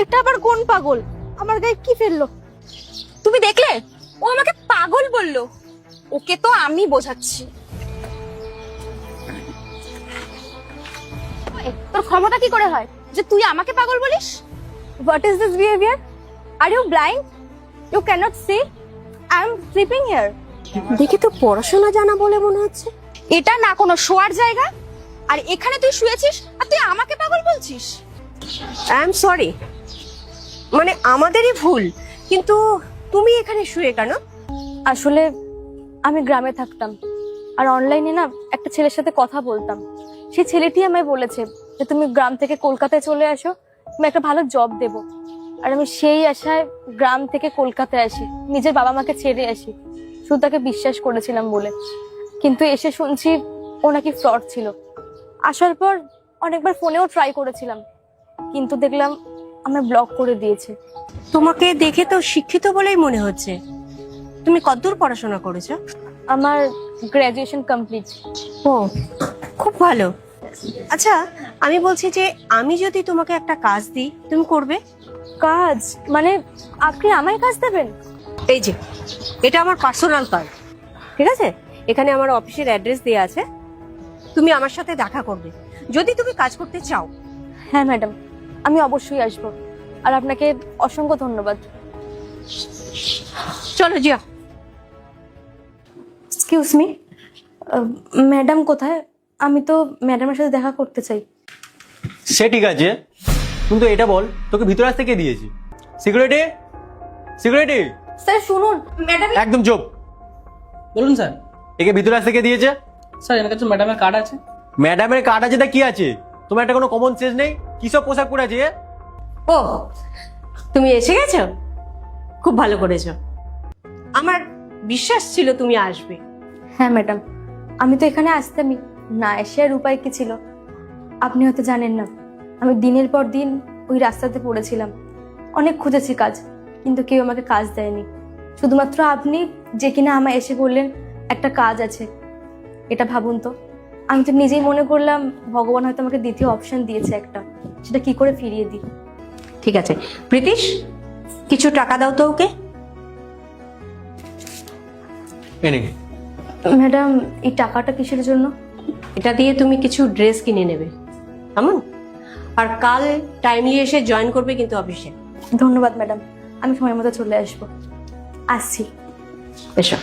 এটা আবার কোন পাগল আমার গায়ে কি ফেললো? তুমি দেখলে ও আমাকে পাগল বললো। ওকে তো আমি বোঝাচ্ছি। তোর ক্ষমতা কি করে হয় যে তুই আমাকে পাগল বলিস? What is this behavior? Are you blind? You cannot see? I am sleeping here. দেখে তো পড়াশোনা জানা বলে মনে হচ্ছে। এটা না কোনো শোয়ার জায়গা, আর এখানে তুই শুয়েছিস আর তুই আমাকে পাগল বলছিস। আই এম সরি, মানে আমাদেরই ভুল, কিন্তু তুমি এখানে শুয়ে কেন? আসলে আমি গ্রামে থাকতাম আর অনলাইনে না একটা ছেলের সাথে কথা বলতাম। সেই ছেলেটি আমায় বলেছে যে তুমি গ্রাম থেকে কলকাতায় চলে আসো, তুমি একটা ভালো জব দেব। আর আমি সেই আশায় গ্রাম থেকে কলকাতায় আসি, নিজের বাবা মাকে ছেড়ে আসি, শুধু তাকে বিশ্বাস করেছিলাম বলে। কিন্তু এসে শুনছি ও নাকি ফ্রড ছিল। আসার পর অনেকবার ফোনেও ট্রাই করেছিলাম, কিন্তু দেখলাম আমার ব্লক করে দিয়েছে। তোমাকে দেখে তো শিক্ষিত বলেই মনে হচ্ছে। তুমি কতদূর পড়াশোনা করেছো? আমার গ্রাজুয়েশন কমপ্লিট। ও, খুব ভালো। আচ্ছা, আমি বলছি যে আমি যদি তোমাকে একটা কাজ দিই, তুমি করবে? কাজ মানে আপনি আমায় কাজ দেবেন? এই যে, এটা আমার পার্সোনাল কাজ, ঠিক আছে? এখানে আমার অফিসের অ্যাড্রেস দেওয়া আছে। তুমি আমার সাথে দেখা করবে যদি তুমি কাজ করতে চাও। হ্যাঁ ম্যাডাম, আমি অবশ্যই আসবো। আর আপনাকে অসংখ্য ধন্যবাদ। চলো জিয়া। এক্সকিউজ মি, ম্যাডাম কোথায়? আমি তো ম্যাডামের সাথে দেখা করতে চাই। সে ঠিক আছে, কিন্তু এটা বল তোকে ভিতরে আসতে কে দিয়েছি? Security, security. স্যার শুনুন, ম্যাডাম। একদম চুপ। বলুন স্যার। একে ভিতরে আসতে কে দিয়েছে? স্যার এর কাছে ম্যাডামের কার্ড আছে। ম্যাডামের কার্ড আছে তা কি আছে? তোমার একটা কোনো কমন সেন্স নেই? কি সব পোশাক পরে আছে? ও, তুমি এসে গেছো, খুব ভালো করেছো। আমার বিশ্বাস ছিল তুমি আসবে। হ্যাঁ ম্যাডাম, আমি তো এখানে আসতামই, না এসে আর উপায় কি ছিল? আপনি হয়তো জানেন না, আমি দিনের পর দিন ওই রাস্তাতে পড়েছিলাম। অনেক খুঁজেছি কাজ, কিন্তু কেউ আমাকে কাজ দেয়নি। শুধুমাত্র আপনি, যে কিনা আমায় এসে বললেন একটা কাজ আছে। এটা ভাবুন তো, আমি তো নিজেই মনে করলাম ভগবান হয়তো আমাকে দ্বিতীয় অপশন দিয়েছে একটা, সেটা কি করে ফিরিয়ে দিই। ঠিক আছে প্রীতিশ, কিছু টাকা দাও তো ওকে। এনে ম্যাডাম, এই টাকাটা কিসের জন্য? এটা দিয়ে তুমি কিছু ড্রেস কিনে নেবে, কেমন? আর কাল টাইমলি এসে জয়েন করবে কিন্তু অফিসে। ধন্যবাদ ম্যাডাম, আমি সময় মতো চলে আসবো। আসছি। এসো।